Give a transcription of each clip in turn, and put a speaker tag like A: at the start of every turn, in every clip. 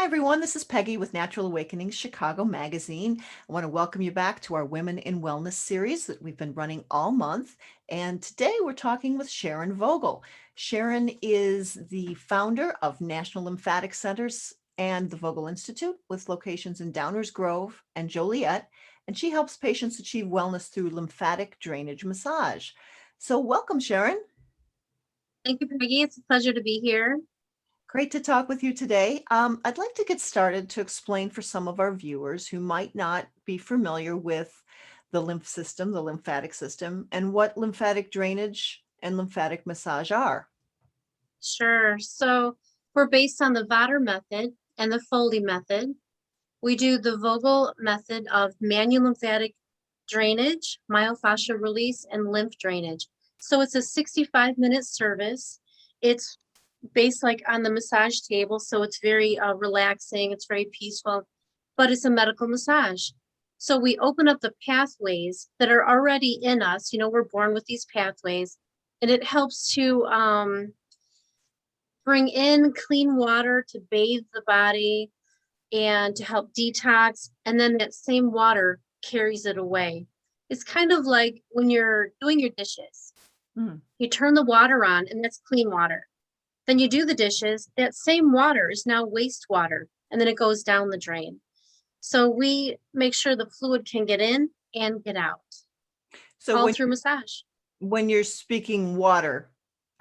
A: everyone. This is Peggy with Natural Awakenings Chicago Magazine. I want to welcome you back to our Women in Wellness series that we've been running all month. And today we're talking with Sharon Vogel. Sharon is the founder of National Lymphatic Centers and the Vogel Institute with locations in Downers Grove and Joliet. And she helps patients achieve wellness through lymphatic drainage massage. So welcome, Sharon.
B: Thank you, Peggy. It's a pleasure to be here.
A: Great to talk with you today. I'd like to get started to explain for some of our viewers who might not be familiar with the lymph system, the lymphatic system, and what lymphatic drainage and lymphatic massage are.
B: Sure. So we're based on the Vader method and the Foley method. We do the Vogel method of manual lymphatic drainage, myofascial release, and lymph drainage. So it's a 65-minute service. It's based like on the massage table, so it's very relaxing. It's very peaceful, but it's a medical massage. So we open up the pathways that are already in us. You know, we're born with these pathways, and it helps to bring in clean water to bathe the body and to help detox. And then that same water carries it away. It's kind of like when you're doing your dishes,
A: Mm.
B: you turn the water on and that's clean water. Then you do the dishes, that same water is now wastewater, and then it goes down the drain. So we make sure the fluid can get in and get out,
A: So
B: all through massage.
A: when you're speaking water,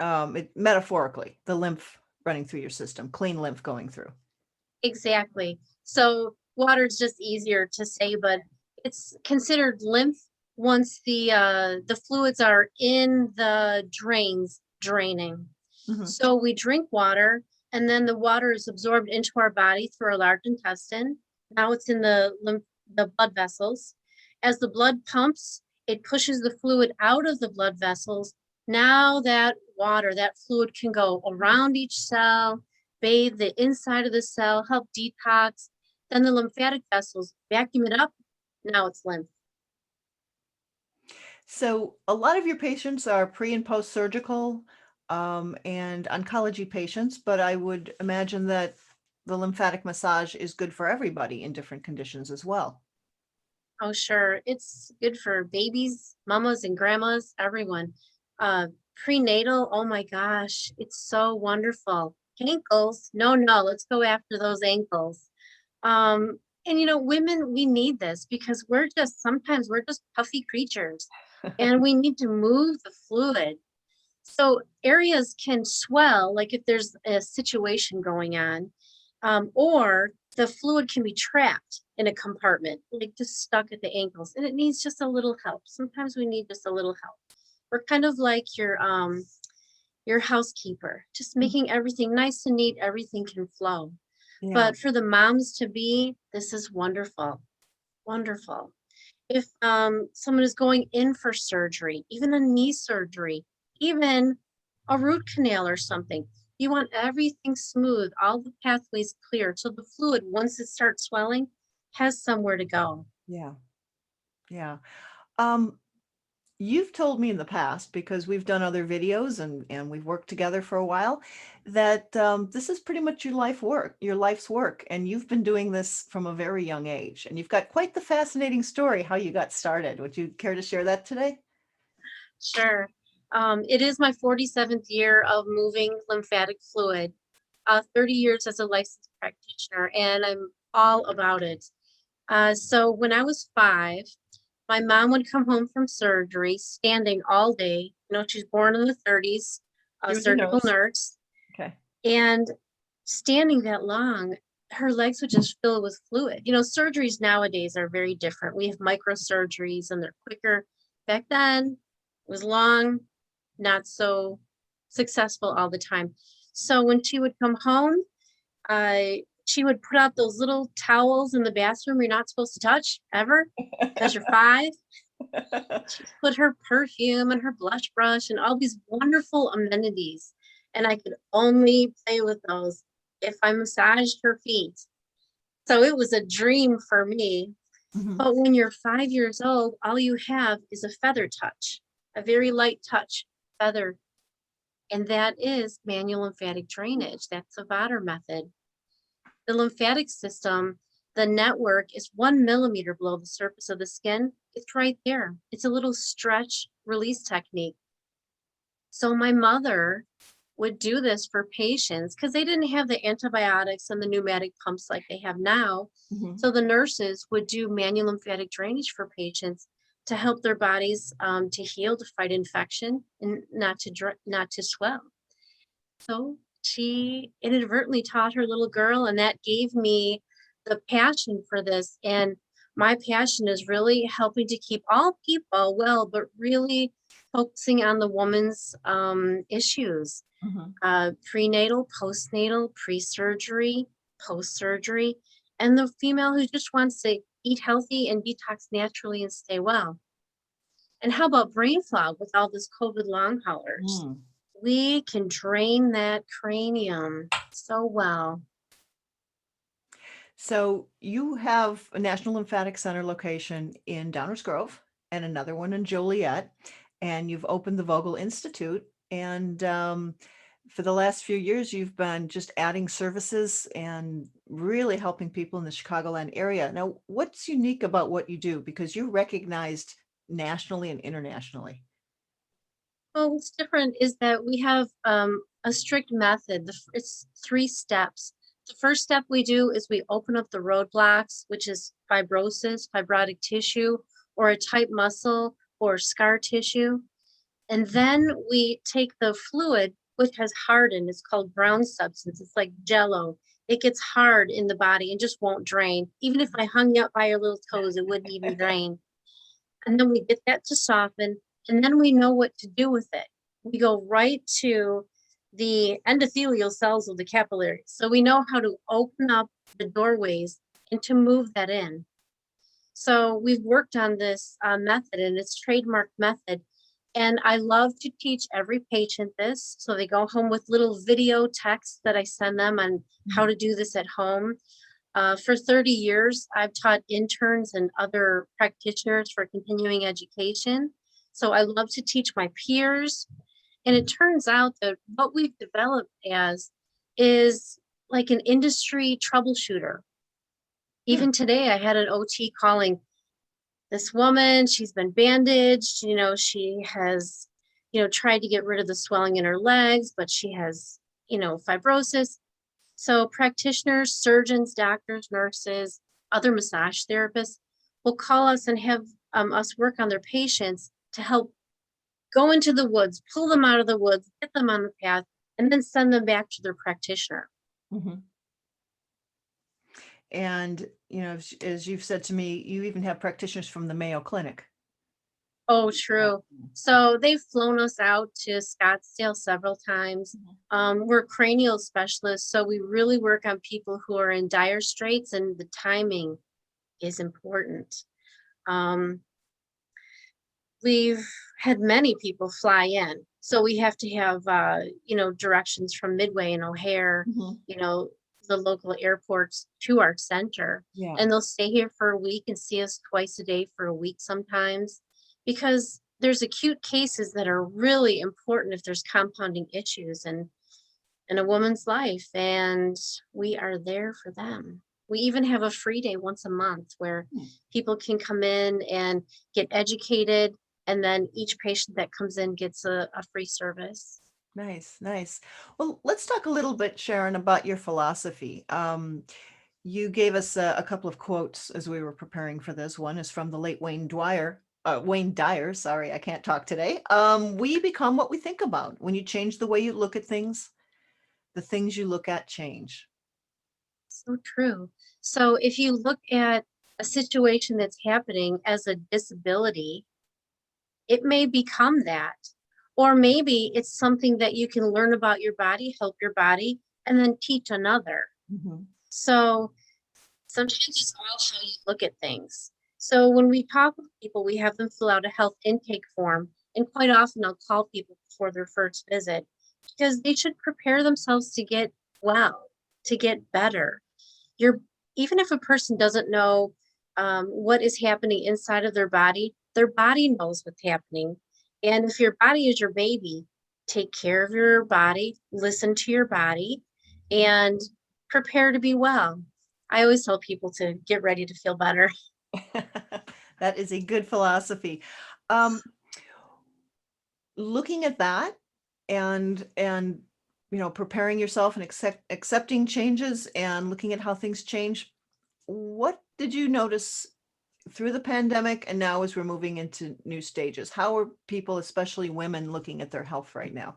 A: metaphorically, the lymph running through your system, clean lymph going through.
B: Exactly. So water is just easier to say, but it's considered lymph once the fluids are in the drains draining.
A: Mhm.
B: So we drink water, and then the water is absorbed into our body through our large intestine. Now it's in the blood vessels. As the blood pumps, it pushes the fluid out of the blood vessels. Now that water, that fluid can go around each cell, bathe the inside of the cell, help detox. Then the lymphatic vessels vacuum it up. Now it's lymph.
A: So a lot of your patients are pre and post-surgical and oncology patients, but I would imagine that the lymphatic massage is good for everybody in different conditions as well.
B: Oh, sure. It's good for babies, mamas, and grandmas, everyone. Uh, Prenatal, oh my gosh, it's so wonderful. Ankles, no, let's go after those ankles. And you know, women, we need this because sometimes we're just puffy creatures and we need to move the fluid. So areas can swell, like if there's a situation going on, or the fluid can be trapped in a compartment, like just stuck at the ankles, and it needs just a little help. Sometimes we need just a little help. We're kind of like your housekeeper, just
A: Mm.
B: making everything nice and neat, everything can flow.
A: Yeah.
B: But for the moms to be, this is wonderful, wonderful. If someone is going in for surgery, even a knee surgery, even a root canal or something, you want everything smooth, all the pathways clear, so the fluid, once it starts swelling, has somewhere to go.
A: Yeah. Yeah. Um, you've told me in the past, because we've done other videos and we've worked together for a while, that this is pretty much your life's work, and you've been doing this from a very young age, and you've got quite the fascinating story how you got started. Would you care to share that today?
B: Sure. It is my 47th year of moving lymphatic fluid, 30 years as a licensed practitioner, and I'm all about it. So when I was 5, my mom would come home from surgery standing all day. You know, she's born in the 30s, a
A: She was a
B: surgical
A: nurse.
B: nurse,
A: Okay.
B: and standing that long, her legs would just fill with fluid. You know, surgeries nowadays are very different. We have microsurgeries and they're quicker. Back then, it was long, not so successful all the time. So when she would come home, she would put out those little towels in the bathroom you're not supposed to touch ever because you're 5. She put her perfume and her blush brush and all these wonderful amenities. And I could only play with those if I massaged her feet. So it was a dream for me.
A: Mhm.
B: But when you're 5 years old, all you have is a feather touch, a very light touch, feather. And that is manual lymphatic drainage. That's the Vader method. The lymphatic system, the network is 1 millimeter below the surface of the skin. It's right there. It's a little stretch release technique. So my mother would do this for patients because they didn't have the antibiotics and the pneumatic pumps like they have now.
A: Mhm.
B: So the nurses would do manual lymphatic drainage for patients to help their bodies to heal, to fight infection, and not to swell. So she inadvertently taught her little girl, and that gave me the passion for this. And my passion is really helping to keep all people well, but really focusing on the woman's issues,
A: Mhm.
B: prenatal, postnatal, pre-surgery, post-surgery, and the female who just wants to eat healthy and detox naturally and stay well. And how about brain fog with all this COVID long haulers?
A: Mm.
B: We can drain that cranium so well.
A: So you have a National Lymphatic Center location in Downers Grove and another one in Joliet, and you've opened the Vogel Institute. And for the last few years, you've been just adding services and really helping people in the Chicagoland area. Now, what's unique about what you do? Because you're recognized nationally and internationally.
B: Well, what's different is that we have a strict method. It's 3 steps. The first step we do is we open up the roadblocks, which is fibrosis, fibrotic tissue, or a tight muscle or scar tissue. And then we take the fluid, which has hardened. It's called brown substance. It's like jello. It gets hard in the body and just won't drain. Even if I hung you up by your little toes, it wouldn't even drain. And then we get that to soften, and then we know what to do with it. We go right to the endothelial cells of the capillaries. So we know how to open up the doorways and to move that in. So we've worked on this method, and it's trademark method. And I love to teach every patient this. So they go home with little video texts that I send them on how
A: Mhm.
B: to do this at home. For 30 years, I've taught interns and other practitioners for continuing education. So I love to teach my peers. And it turns out that what we've developed as is like an industry troubleshooter.
A: Hmm.
B: Even today, I had an OT calling this woman. She's been bandaged. She has, tried to get rid of the swelling in her legs, but she has, fibrosis. So practitioners, surgeons, doctors, nurses, other massage therapists will call us and have us work on their patients to help go into the woods, pull them out of the woods, get them on the path, and then send them back to their practitioner.
A: Mhm. And, as you've said to me, you even have practitioners from the Mayo Clinic.
B: Oh,
A: Yeah.
B: true. So they've flown us out to Scottsdale several times.
A: Mhm.
B: We're cranial specialists, so we really work on people who are in dire straits, and the timing is important. Um, we've had many people fly in. So we have to have, directions from Midway and O'Hare,
A: Mhm.
B: you know, the local airports to our center.
A: Yeah.
B: And they'll stay here for a week and see us twice a day for a week sometimes, because there's acute cases that are really important if there's compounding issues in a woman's life. And we are there for them. We even have a free day once a month where
A: Hmm.
B: people can come in and get educated, and then each patient that comes in gets a free service.
A: Nice, nice. Well, let's talk a little bit, Sharon, about your philosophy. You gave us a couple of quotes as we were preparing for this. One is from the late Wayne Dyer. Sorry, I can't talk today. We become what we think about. When you change the way you look at things, the things you look at change.
B: So true. So if you look at a situation that's happening as a disability, it may become that. Or maybe it's something that you can learn about your body, help your body, and then teach another.
A: Mhm.
B: So sometimes it's all how you look at things. So when we talk with people, we have them fill out a health intake form. And quite often I'll call people before their first visit because they should prepare themselves to get well, to get better. You're Even if a person doesn't know what is happening inside of their body knows what's happening. And if your body is your baby, take care of your body, listen to your body, and prepare to be well. I always tell people to get ready to feel better.
A: That is a good philosophy. Um, Looking at that and preparing yourself and accepting changes and looking at how things change, what did you notice through the pandemic and now as we're moving into new stages? How are people, especially women, looking at their health right now?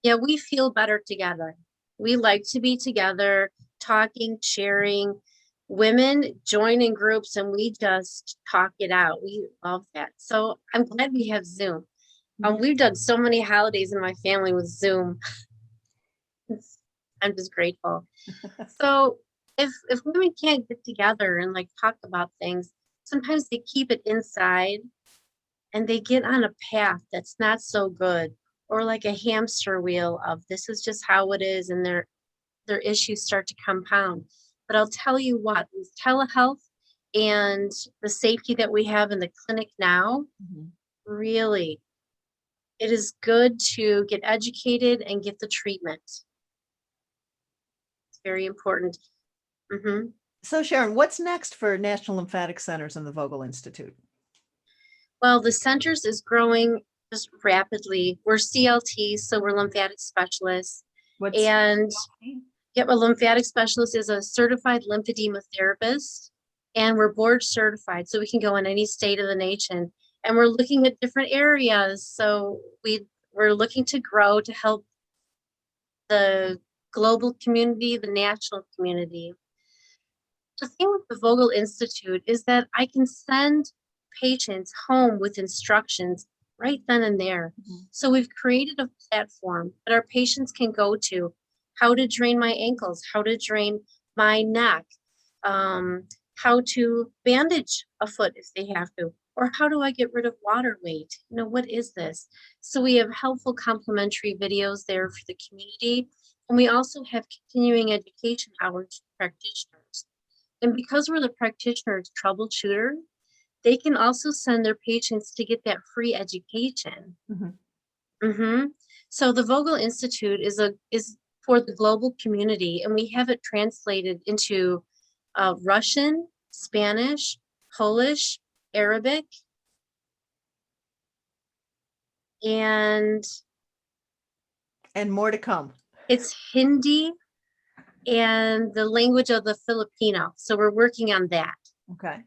B: Yeah, we feel better together. We like to be together, talking, sharing. Women join in groups and we just talk it out. We love that. So I'm glad we have Zoom. We've done so many holidays in my family with Zoom. I'm just grateful. So if women can't get together and like talk about things, sometimes they keep it inside and they get on a path that's not so good, or like a hamster wheel of this is just how it is, and their issues start to compound. But I'll tell you what, with telehealth and the safety that we have in the clinic now,
A: Mhm.
B: really, it is good to get educated and get the treatment. It's very important. Hmm.
A: So Sharon, what's next for National Lymphatic Centers and the Vogel Institute?
B: Well, the centers is growing just rapidly. We're CLT, so we're lymphatic specialists.
A: What's
B: And yep, a lymphatic specialist is a certified lymphedema therapist, and we're board certified, so we can go in any state of the nation. And we're looking at different areas, so we're looking to grow to help the global community, the national community. The thing with the Vogel Institute is that I can send patients home with instructions right then and there.
A: Mhm.
B: So we've created a platform that our patients can go to: how to drain my ankles, how to drain my neck, how to bandage a foot if they have to, or how do I get rid of water weight? What is this? So we have helpful complimentary videos there for the community. And we also have continuing education hours for practitioners. And because we're the practitioner's troubleshooter, they can also send their patients to get that free education.
A: Mhm.
B: Hmm. So the Vogel Institute is for the global community, and we have it translated into Russian, Spanish, Polish, Arabic, and
A: And more to come.
B: it's Hindi and the language of the Filipino. So we're working on that.
A: Okay.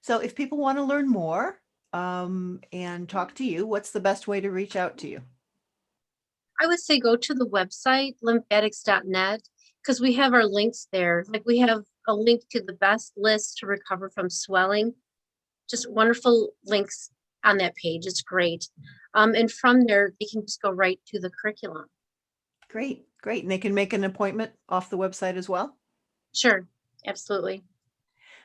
A: So if people want to learn more and talk to you, what's the best way to reach out to you?
B: I would say go to the website, lymphatics.net, because we have our links there. Like we have a link to the best list to recover from swelling. Just wonderful links on that page. It's great. And from there, they can just go right to the curriculum.
A: Great, great. And they can make an appointment off the website as well?
B: Sure, absolutely.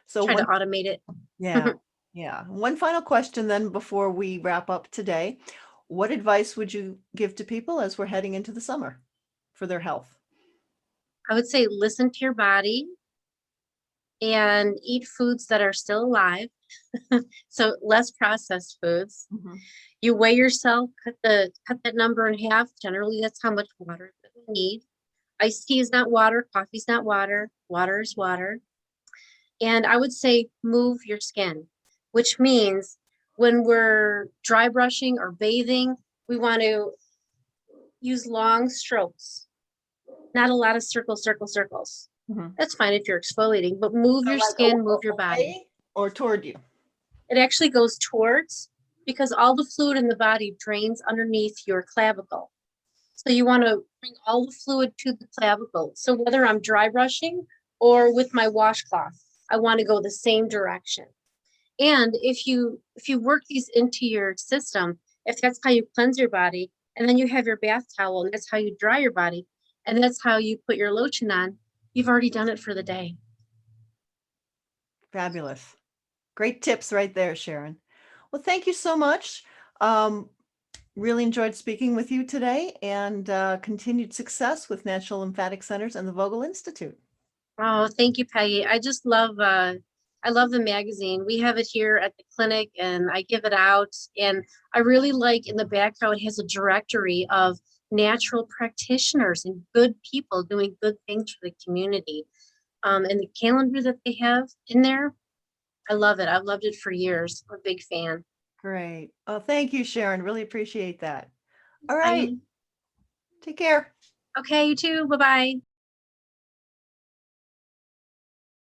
A: So
B: Try to
A: one,
B: automate it.
A: yeah, yeah. One final question then before we wrap up today. What advice would you give to people as we're heading into the summer for their health?
B: I would say listen to your body and eat foods that are still alive. So less processed foods.
A: Mhm.
B: You weigh yourself, cut that number in half. Generally, that's how much water that we need. Iced tea is not water, coffee is not water, water is water. And I would say move your skin, which means when we're dry brushing or bathing, we want to use long strokes, not a lot of circles.
A: Mhm.
B: That's fine if you're exfoliating, but move
A: So
B: your
A: like
B: skin, move your body.
A: away or toward you?
B: It actually goes towards, because all the fluid in the body drains underneath your clavicle. So you want to bring all the fluid to the clavicle. So whether I'm dry brushing or with my washcloth, I want to go the same direction. And if you work these into your system, if that's how you cleanse your body, and then you have your bath towel, and that's how you dry your body, and that's how you put your lotion on, you've already done it for the day.
A: Fabulous. Great tips right there, Sharon. Well, thank you so much. Um, Really enjoyed speaking with you today and continued success with National Lymphatic Centers and the Vogel Institute.
B: Oh, thank you, Peggy. I love the magazine. We have it here at the clinic and I give it out. And I really like in the back how it has a directory of natural practitioners and good people doing good things for the community. And the calendar that they have in there, I love it. I've loved it for years. I'm a big fan.
A: Great. Oh, thank you, Sharon. Really appreciate that. All right.
B: I
A: Take care.
B: Okay, you too. Bye bye.